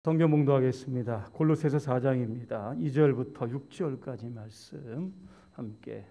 성경 봉독하겠습니다. 골로새서 4장입니다. 2절부터 6절까지 말씀 함께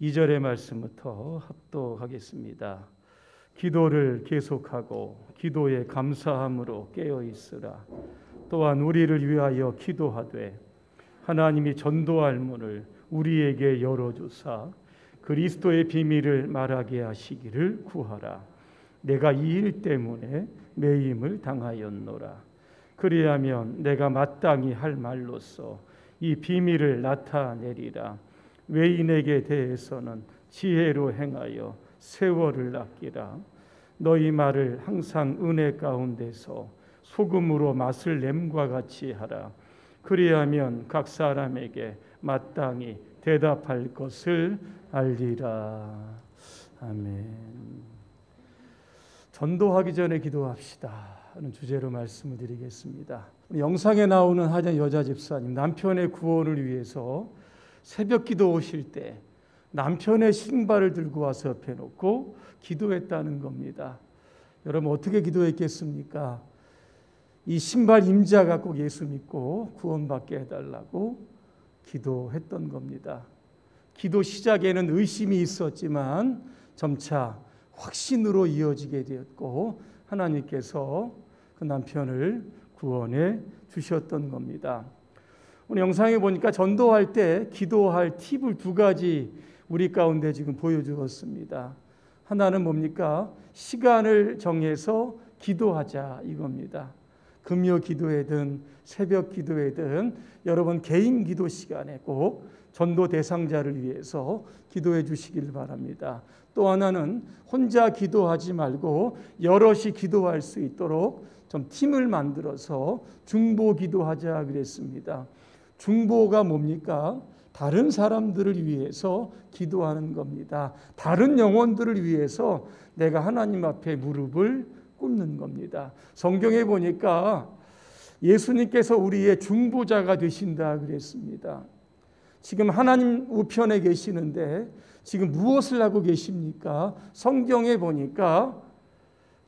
2절의 말씀부터 합독하겠습니다. 기도를 계속하고 기도에 감사함으로 깨어 있으라. 또한 우리를 위하여 기도하되 하나님이 전도할 문을 우리에게 열어주사 그리스도의 비밀을 말하게 하시기를 구하라. 내가 이 일 때문에 매임을 당하였노라. 그리하면 내가 마땅히 할 말로써 이 비밀을 나타내리라. 외인에게 대해서는 지혜로 행하여 세월을 아끼라. 너희 말을 항상 은혜 가운데서 소금으로 맛을 냄과 같이 하라. 그리하면 각 사람에게 마땅히 대답할 것을 알리라. 아멘. 전도하기 전에 기도합시다 하는 주제로 말씀을 드리겠습니다. 영상에 나오는 한 여자 집사님, 남편의 구원을 위해서 새벽 기도 오실 때 남편의 신발을 들고 와서 옆에 놓고 기도했다는 겁니다. 여러분 어떻게 기도했겠습니까? 이 신발 임자가 꼭 예수 믿고 구원받게 해달라고 기도했던 겁니다. 기도 시작에는 의심이 있었지만 점차 확신으로 이어지게 되었고 하나님께서 그 남편을 구원해 주셨던 겁니다. 오늘 영상에 보니까 전도할 때 기도할 팁을 두 가지 우리 가운데 지금 보여주었습니다. 하나는 뭡니까? 시간을 정해서 기도하자 이겁니다. 금요 기도회든 새벽 기도회든 여러분 개인 기도 시간에 꼭 전도 대상자를 위해서 기도해 주시길 바랍니다. 또 하나는 혼자 기도하지 말고 여럿이 기도할 수 있도록 좀 팀을 만들어서 중보 기도하자 그랬습니다. 중보가 뭡니까? 다른 사람들을 위해서 기도하는 겁니다. 다른 영혼들을 위해서 내가 하나님 앞에 무릎을 꿇는 겁니다. 성경에 보니까 예수님께서 우리의 중보자가 되신다 그랬습니다. 지금 하나님 우편에 계시는데 지금 무엇을 하고 계십니까? 성경에 보니까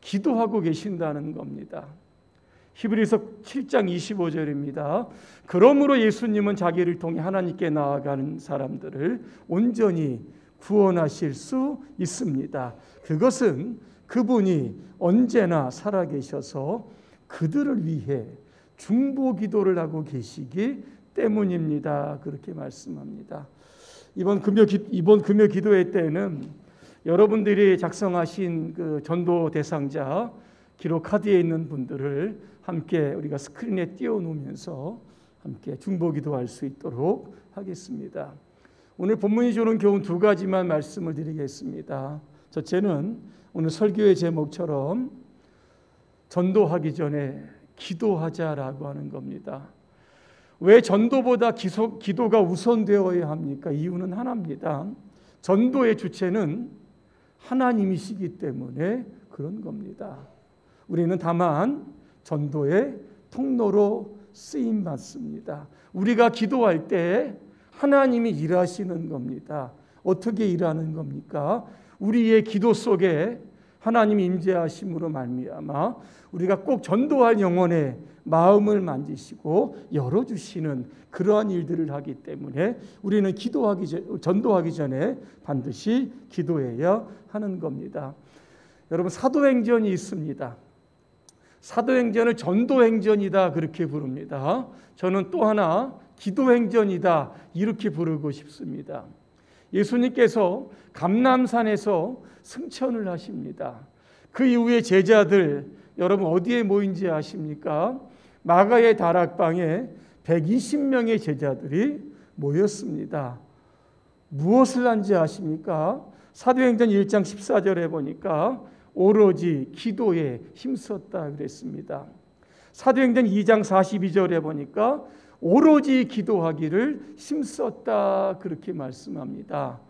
기도하고 계신다는 겁니다. 히브리서 7장 25절입니다. 그러므로 예수님은 자기를 통해 하나님께 나아가는 사람들을 온전히 구원하실 수 있습니다. 그것은 그분이 언제나 살아계셔서 그들을 위해 중보 기도를 하고 계시기 때문입니다. 그렇게 말씀합니다. 이번 금요 기도회 때는 여러분들이 작성하신 그 전도 대상자 기록 카드에 있는 분들을 함께 우리가 스크린에 띄워놓으면서 함께 중보 기도할 수 있도록 하겠습니다. 오늘 본문이 주는 교훈 두 가지만 말씀을 드리겠습니다. 첫째는 오늘 설교의 제목처럼 전도하기 전에 기도하자라고 하는 겁니다. 왜 전도보다 기도가 우선되어야 합니까? 이유는 하나입니다. 전도의 주체는 하나님이시기 때문에 그런 겁니다. 우리는 다만 전도의 통로로 쓰임 받습니다. 우리가 기도할 때 하나님이 일하시는 겁니다. 어떻게 일하는 겁니까? 우리의 기도 속에 하나님이 임재하심으로 말미암아 우리가 꼭 전도할 영혼의 마음을 만지시고 열어주시는 그러한 일들을 하기 때문에 우리는 전도하기 전에 반드시 기도해야 하는 겁니다. 여러분 사도행전이 있습니다. 사도행전을 전도행전이다 그렇게 부릅니다. 저는 또 하나 기도행전이다 이렇게 부르고 싶습니다. 예수님께서 감람산에서 승천을 하십니다. 그 이후에 제자들 여러분 어디에 모인지 아십니까? 마가의 다락방에 120명의 제자들이 모였습니다. 무엇을 한지 아십니까? 사도행전 1장 14절에 보니까 오로지 기도에 힘썼다 그랬습니다. 사도행전 2장 42절에 보니까 오로지 기도하기를 힘썼다 그렇게 말씀합니다.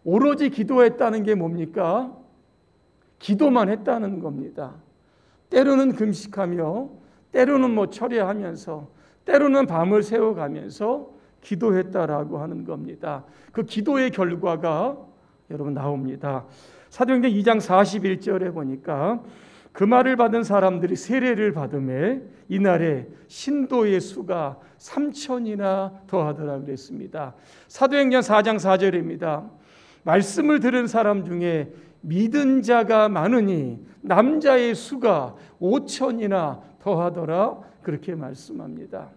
오로지 기도했다는 게 뭡니까? 기도만 했다는 겁니다. 때로는 금식하며 때로는 철야하면서 때로는 밤을 새워가면서 기도했다라고 하는 겁니다. 그 기도의 결과가 여러분 나옵니다. 사도행전 2장 41절에 보니까 그 말을 받은 사람들이 세례를 받음에 이날에 신도의 수가 3,000이나 더하더라 그랬습니다. 사도행전 4장 4절입니다. 말씀을 들은 사람 중에 믿은 자가 많으니 남자의 수가 5,000이나 더하더라 그렇게 말씀합니다.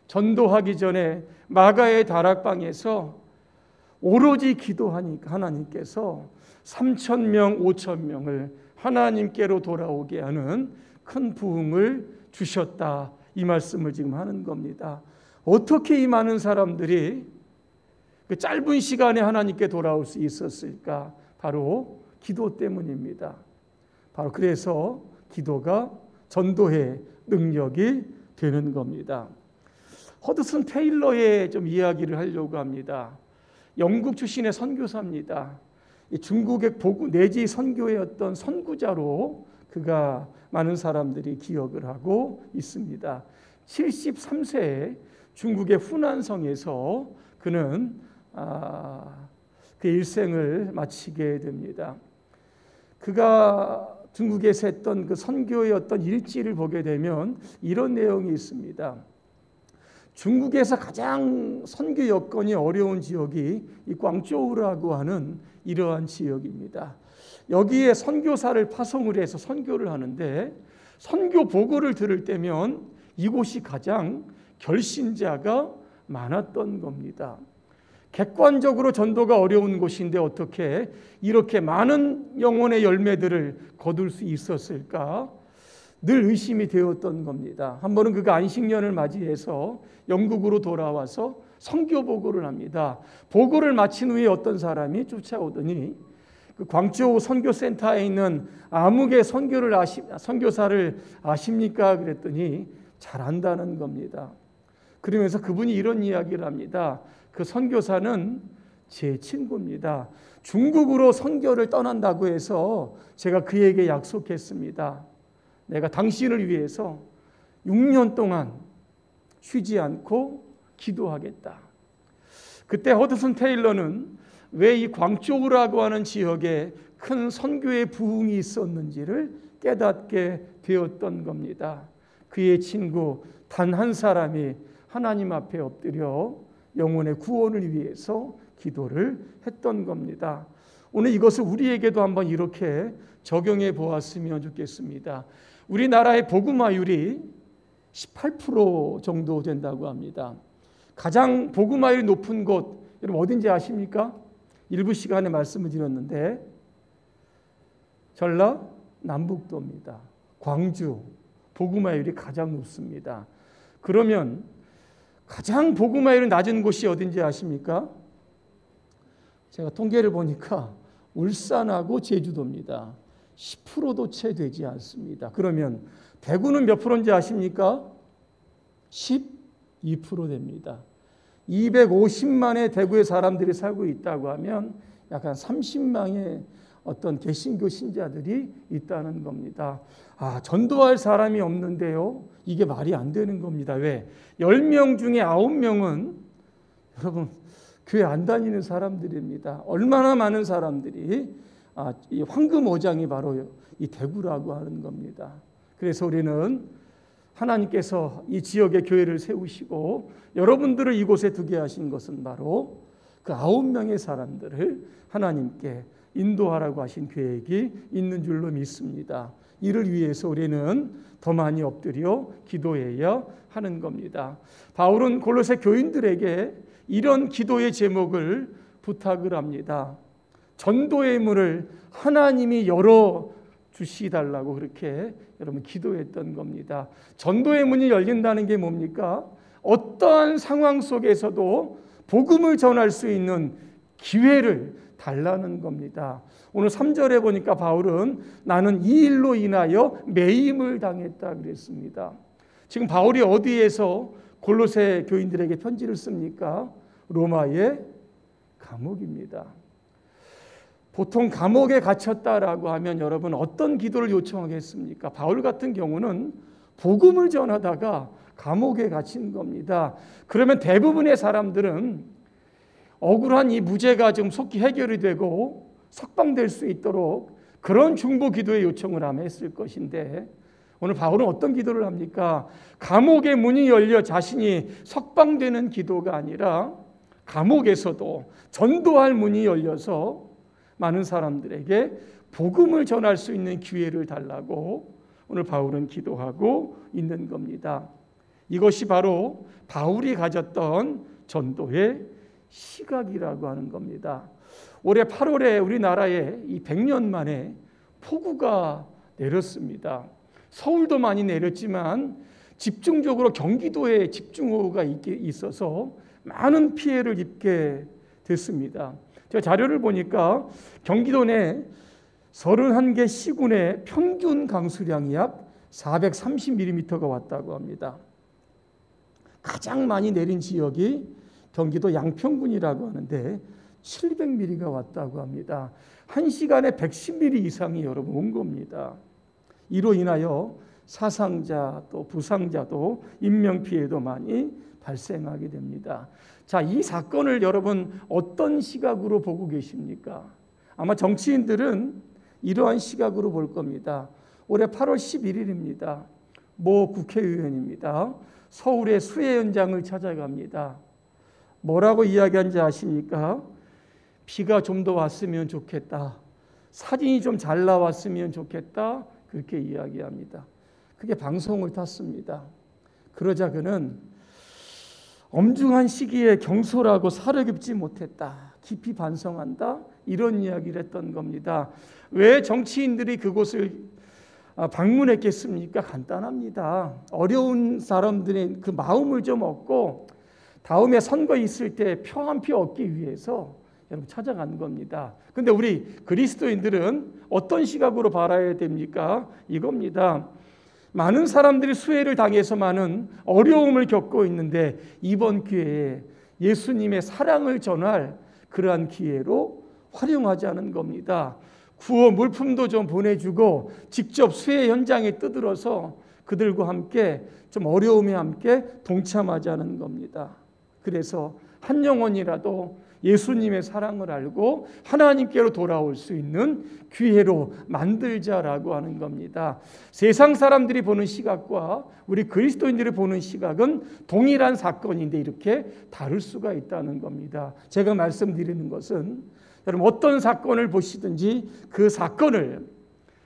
전도하기 전에 마가의 다락방에서 오로지 기도하니까 하나님께서 3,000명, 5,000명을 하나님께로 돌아오게 하는 큰 부흥을 주셨다. 이 말씀을 지금 하는 겁니다. 어떻게 이 많은 사람들이 그 짧은 시간에 하나님께 돌아올 수 있었을까? 바로 기도 때문입니다. 바로 그래서 기도가 전도의 능력이 되는 겁니다. 허드슨 테일러의 좀 이야기를 하려고 합니다. 영국 출신의 선교사입니다. 중국의 복음 내지 선교의 어떤 선구자로 그가 많은 사람들이 기억을 하고 있습니다. 73세에 중국의 후난성에서 그는 그 일생을 마치게 됩니다. 그가 중국에서 했던 그 선교의 어떤 일지를 보게 되면 이런 내용이 있습니다. 중국에서 가장 선교 여건이 어려운 지역이 이 광저우라고 하는 이러한 지역입니다. 여기에 선교사를 파송을 해서 선교를 하는데 선교 보고를 들을 때면 이곳이 가장 결신자가 많았던 겁니다. 객관적으로 전도가 어려운 곳인데 어떻게 이렇게 많은 영혼의 열매들을 거둘 수 있었을까? 늘 의심이 되었던 겁니다. 한 번은 그가 안식년을 맞이해서 영국으로 돌아와서 선교 보고를 합니다. 보고를 마친 후에 어떤 사람이 쫓아오더니 그 광저우 선교센터에 있는 아무개 선교사를 아십니까? 그랬더니 잘 안다는 겁니다. 그러면서 그분이 이런 이야기를 합니다. 그 선교사는 제 친구입니다. 중국으로 선교를 떠난다고 해서 제가 그에게 약속했습니다. 내가 당신을 위해서 6년 동안 쉬지 않고 기도하겠다. 그때 허드슨 테일러는 왜 이 광저우라고 하는 지역에 큰 선교의 부흥이 있었는지를 깨닫게 되었던 겁니다. 그의 친구 단 한 사람이 하나님 앞에 엎드려 영혼의 구원을 위해서 기도를 했던 겁니다. 오늘 이것을 우리에게도 한번 이렇게 적용해 보았으면 좋겠습니다. 우리나라의 복음화율이 18% 정도 된다고 합니다. 가장 복음화율이 높은 곳 여러분 어딘지 아십니까? 일부 시간에 말씀을 드렸는데 전라남북도입니다. 광주 복음화율이 가장 높습니다. 그러면 가장 복음화율이 낮은 곳이 어딘지 아십니까? 제가 통계를 보니까 울산하고 제주도입니다. 10%도 채 되지 않습니다. 그러면 대구는 몇 프로인지 아십니까? 12% 됩니다. 250만의 대구의 사람들이 살고 있다고 하면 약간 30만의 어떤 개신교 신자들이 있다는 겁니다. 전도할 사람이 없는데요. 이게 말이 안 되는 겁니다. 왜? 10명 중에 9명은 여러분 교회 안 다니는 사람들입니다. 얼마나 많은 사람들이 이 황금오장이 바로 이 대구라고 하는 겁니다. 그래서 우리는 하나님께서 이 지역에 교회를 세우시고 여러분들을 이곳에 두게 하신 것은 바로 그 9명의 사람들을 하나님께 인도하라고 하신 계획이 있는 줄로 믿습니다. 이를 위해서 우리는 더 많이 엎드려 기도해야 하는 겁니다. 바울은 골로새 교인들에게 이런 기도의 제목을 부탁을 합니다. 전도의 문을 하나님이 열어 주시달라고 그렇게 여러분 기도했던 겁니다. 전도의 문이 열린다는 게 뭡니까? 어떠한 상황 속에서도 복음을 전할 수 있는 기회를 달라는 겁니다. 오늘 3절에 보니까 바울은 나는 이 일로 인하여 매임을 당했다 그랬습니다. 지금 바울이 어디에서 골로새 교인들에게 편지를 씁니까? 로마의 감옥입니다. 보통 감옥에 갇혔다라고 하면 여러분 어떤 기도를 요청하겠습니까? 바울 같은 경우는 복음을 전하다가 감옥에 갇힌 겁니다. 그러면 대부분의 사람들은 억울한 이 무죄가 좀 속히 해결이 되고 석방될 수 있도록 그런 중보 기도의 요청을 아마 했을 것인데 오늘 바울은 어떤 기도를 합니까? 감옥의 문이 열려 자신이 석방되는 기도가 아니라 감옥에서도 전도할 문이 열려서 많은 사람들에게 복음을 전할 수 있는 기회를 달라고 오늘 바울은 기도하고 있는 겁니다. 이것이 바로 바울이 가졌던 전도의 시각이라고 하는 겁니다. 올해 8월에 우리나라에 이 100년 만에 폭우가 내렸습니다. 서울도 많이 내렸지만 집중적으로 경기도에 집중호우가 있어서 많은 피해를 입게 됐습니다. 제가 자료를 보니까 경기도 내 31개 시군의 평균 강수량이 약 430mm가 왔다고 합니다. 가장 많이 내린 지역이 경기도 양평군이라고 하는데 700mm가 왔다고 합니다. 1시간에 110mm 이상이 여러분 온 겁니다. 이로 인하여 사상자 또 부상자도 인명피해도 많이 발생하게 됩니다. 자, 이 사건을 여러분 어떤 시각으로 보고 계십니까? 아마 정치인들은 이러한 시각으로 볼 겁니다. 올해 8월 11일입니다. 모 국회의원입니다. 서울의 수해 현장을 찾아갑니다. 뭐라고 이야기한지 아십니까? 비가 좀 더 왔으면 좋겠다. 사진이 좀 잘 나왔으면 좋겠다. 그렇게 이야기합니다. 그게 방송을 탔습니다. 그러자 그는 엄중한 시기에 경솔하고 사려깊지 못했다. 깊이 반성한다. 이런 이야기를 했던 겁니다. 왜 정치인들이 그곳을 방문했겠습니까? 간단합니다. 어려운 사람들의 그 마음을 좀 얻고 다음에 선거 있을 때 표 한 표 얻기 위해서 여러분 찾아간 겁니다. 근데 우리 그리스도인들은 어떤 시각으로 바라야 됩니까? 이겁니다. 많은 사람들이 수해를 당해서 많은 어려움을 겪고 있는데 이번 기회에 예수님의 사랑을 전할 그러한 기회로 활용하자는 겁니다. 구호 물품도 좀 보내주고 직접 수해 현장에 떠들어서 그들과 함께 좀 어려움에 함께 동참하자는 겁니다. 그래서 한 영혼이라도 예수님의 사랑을 알고 하나님께로 돌아올 수 있는 기회로 만들자라고 하는 겁니다. 세상 사람들이 보는 시각과 우리 그리스도인들이 보는 시각은 동일한 사건인데 이렇게 다를 수가 있다는 겁니다. 제가 말씀드리는 것은 여러분 어떤 사건을 보시든지 그 사건을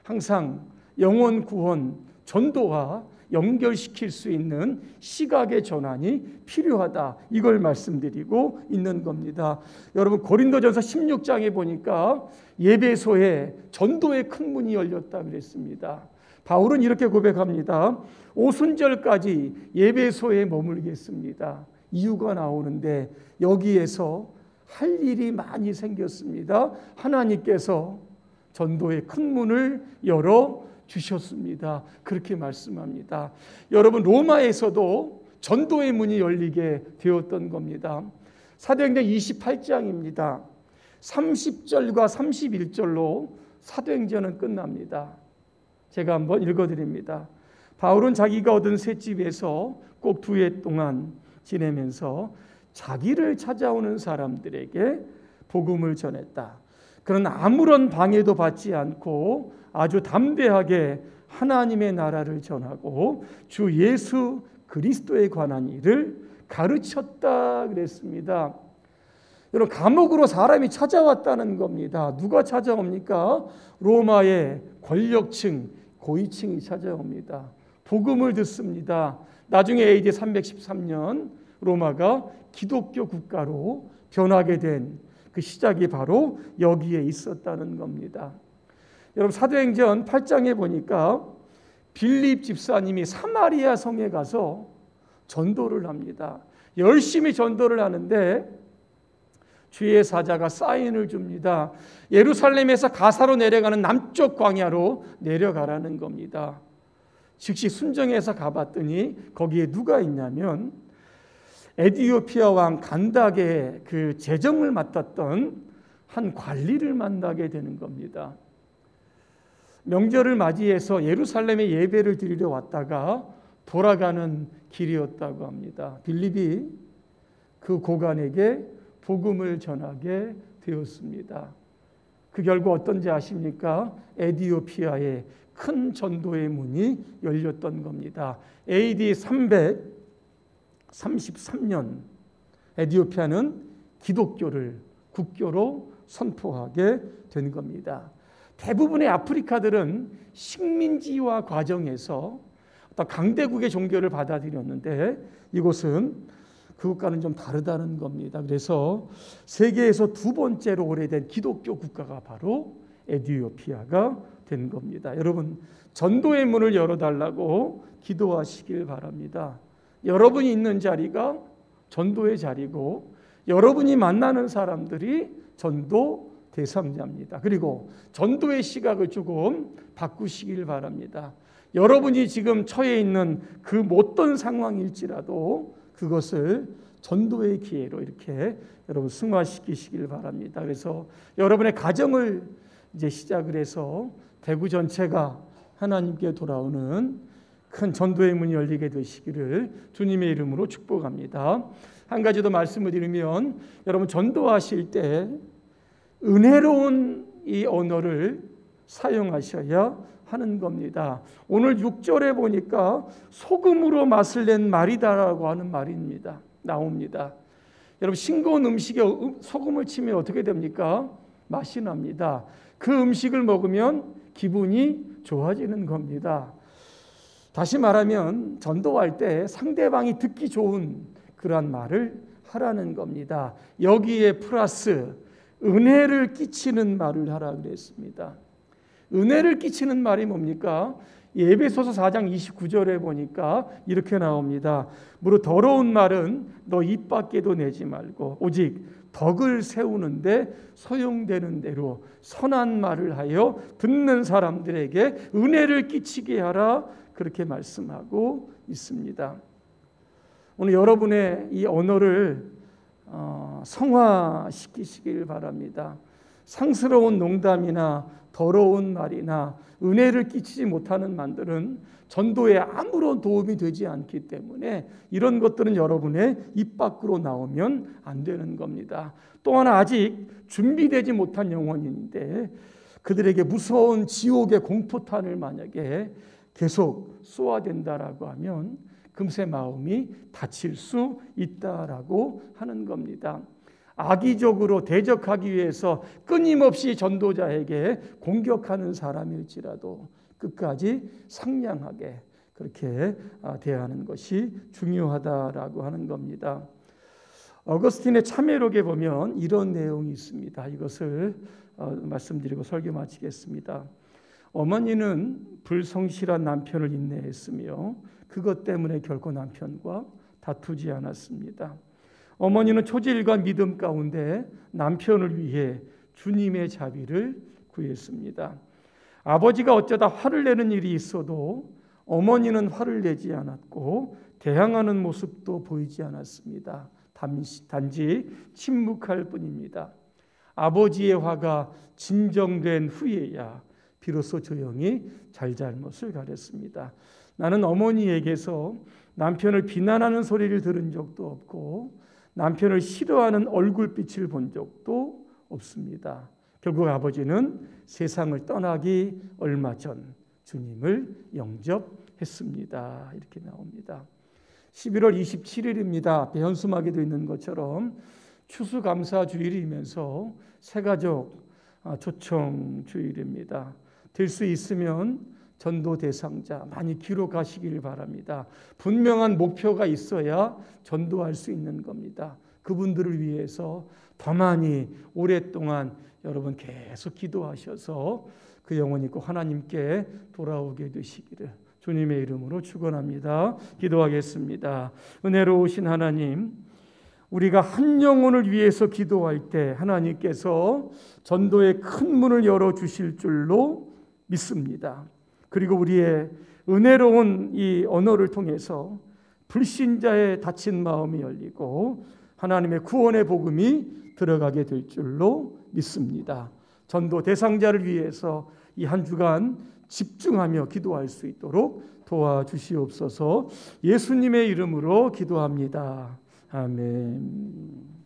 항상 영혼 구원, 전도와 연결시킬 수 있는 시각의 전환이 필요하다. 이걸 말씀드리고 있는 겁니다. 여러분 고린도전서 16장에 보니까 예배소에 전도의 큰 문이 열렸다 그랬습니다. 바울은 이렇게 고백합니다. 오순절까지 예배소에 머물겠습니다. 이유가 나오는데 여기에서 할 일이 많이 생겼습니다. 하나님께서 전도의 큰 문을 열어 주셨습니다. 그렇게 말씀합니다. 여러분 로마에서도 전도의 문이 열리게 되었던 겁니다. 사도행전 28장입니다. 30절과 31절로 사도행전은 끝납니다. 제가 한번 읽어드립니다. 바울은 자기가 얻은 셋집에서 꼭 2해 동안 지내면서 자기를 찾아오는 사람들에게 복음을 전했다. 그러나 아무런 방해도 받지 않고 아주 담대하게 하나님의 나라를 전하고 주 예수 그리스도에 관한 일을 가르쳤다 그랬습니다. 여러분 감옥으로 사람이 찾아왔다는 겁니다. 누가 찾아옵니까? 로마의 권력층, 고위층이 찾아옵니다. 복음을 듣습니다. 나중에 AD 313년 로마가 기독교 국가로 변하게 된 그 시작이 바로 여기에 있었다는 겁니다. 여러분 사도행전 8장에 보니까 빌립 집사님이 사마리아 성에 가서 전도를 합니다. 열심히 전도를 하는데 주의 사자가 사인을 줍니다. 예루살렘에서 가사로 내려가는 남쪽 광야로 내려가라는 겁니다. 즉시 순정해서 가봤더니 거기에 누가 있냐면 에티오피아 왕 간닥의 그 재정을 맡았던 한 관리를 만나게 되는 겁니다. 명절을 맞이해서 예루살렘에 예배를 드리러 왔다가 돌아가는 길이었다고 합니다. 빌립이 그 고관에게 복음을 전하게 되었습니다. 그 결과 어떤지 아십니까? 에티오피아에 큰 전도의 문이 열렸던 겁니다. AD 333년 에티오피아는 기독교를 국교로 선포하게 된 겁니다. 대부분의 아프리카들은 식민지화 과정에서 어떤 강대국의 종교를 받아들였는데 이곳은 그것과는 좀 다르다는 겁니다. 그래서 세계에서 두 번째로 오래된 기독교 국가가 바로 에티오피아가 된 겁니다. 여러분, 전도의 문을 열어달라고 기도하시길 바랍니다. 여러분이 있는 자리가 전도의 자리고 여러분이 만나는 사람들이 전도 대상자입니다. 그리고 전도의 시각을 조금 바꾸시길 바랍니다. 여러분이 지금 처해 있는 그 못된 상황일지라도 그것을 전도의 기회로 이렇게 여러분 승화시키시길 바랍니다. 그래서 여러분의 가정을 이제 시작을 해서 대구 전체가 하나님께 돌아오는 큰 전도의 문이 열리게 되시기를 주님의 이름으로 축복합니다. 한 가지 더 말씀을 드리면 여러분 전도하실 때 은혜로운 이 언어를 사용하셔야 하는 겁니다. 오늘 6절에 보니까 소금으로 맛을 낸 말이다라고 하는 말입니다. 나옵니다. 여러분 싱거운 음식에 소금을 치면 어떻게 됩니까? 맛이 납니다. 그 음식을 먹으면 기분이 좋아지는 겁니다. 다시 말하면 전도할 때 상대방이 듣기 좋은 그러한 말을 하라는 겁니다. 여기에 플러스 은혜를 끼치는 말을 하라 그랬습니다. 은혜를 끼치는 말이 뭡니까? 에베소서 4장 29절에 보니까 이렇게 나옵니다. 무릇 더러운 말은 너 입 밖에도 내지 말고 오직 덕을 세우는데 소용되는 대로 선한 말을 하여 듣는 사람들에게 은혜를 끼치게 하라, 그렇게 말씀하고 있습니다. 오늘 여러분의 이 언어를 성화시키시길 바랍니다. 상스러운 농담이나 더러운 말이나 은혜를 끼치지 못하는 말들은 전도에 아무런 도움이 되지 않기 때문에 이런 것들은 여러분의 입 밖으로 나오면 안 되는 겁니다. 또 하나, 아직 준비되지 못한 영혼인데 그들에게 무서운 지옥의 공포탄을 만약에 계속 쏘아댄다라고 하면 금세 마음이 다칠 수 있다라고 하는 겁니다. 악의적으로 대적하기 위해서 끊임없이 전도자에게 공격하는 사람일지라도 끝까지 상냥하게 그렇게 대하는 것이 중요하다라고 하는 겁니다. 어거스틴의 참회록에 보면 이런 내용이 있습니다. 이것을 말씀드리고 설교 마치겠습니다. 어머니는 불성실한 남편을 인내했으며 그것 때문에 결코 남편과 다투지 않았습니다. 어머니는 초질과 믿음 가운데 남편을 위해 주님의 자비를 구했습니다. 아버지가 어쩌다 화를 내는 일이 있어도 어머니는 화를 내지 않았고 대항하는 모습도 보이지 않았습니다. 단지 침묵할 뿐입니다. 아버지의 화가 진정된 후에야 비로소 조용히 잘잘못을 가렸습니다. 나는 어머니에게서 남편을 비난하는 소리를 들은 적도 없고 남편을 싫어하는 얼굴빛을 본 적도 없습니다. 결국 아버지는 세상을 떠나기 얼마 전 주님을 영접했습니다. 이렇게 나옵니다. 11월 27일입니다. 앞에 현수막에도 있는 것처럼 추수감사주일이면서 새가족 초청주일입니다. 될 수 있으면 전도 대상자 많이 기록하시길 바랍니다. 분명한 목표가 있어야 전도할 수 있는 겁니다. 그분들을 위해서 더 많이 오랫동안 여러분 계속 기도하셔서 그 영혼이 꼭 하나님께 돌아오게 되시기를 주님의 이름으로 축원합니다. 기도하겠습니다. 은혜로우신 하나님, 우리가 한 영혼을 위해서 기도할 때 하나님께서 전도의 큰 문을 열어주실 줄로 믿습니다. 그리고 우리의 은혜로운 이 언어를 통해서 불신자의 닫힌 마음이 열리고 하나님의 구원의 복음이 들어가게 될 줄로 믿습니다. 전도 대상자를 위해서 이 한 주간 집중하며 기도할 수 있도록 도와주시옵소서. 예수님의 이름으로 기도합니다. 아멘.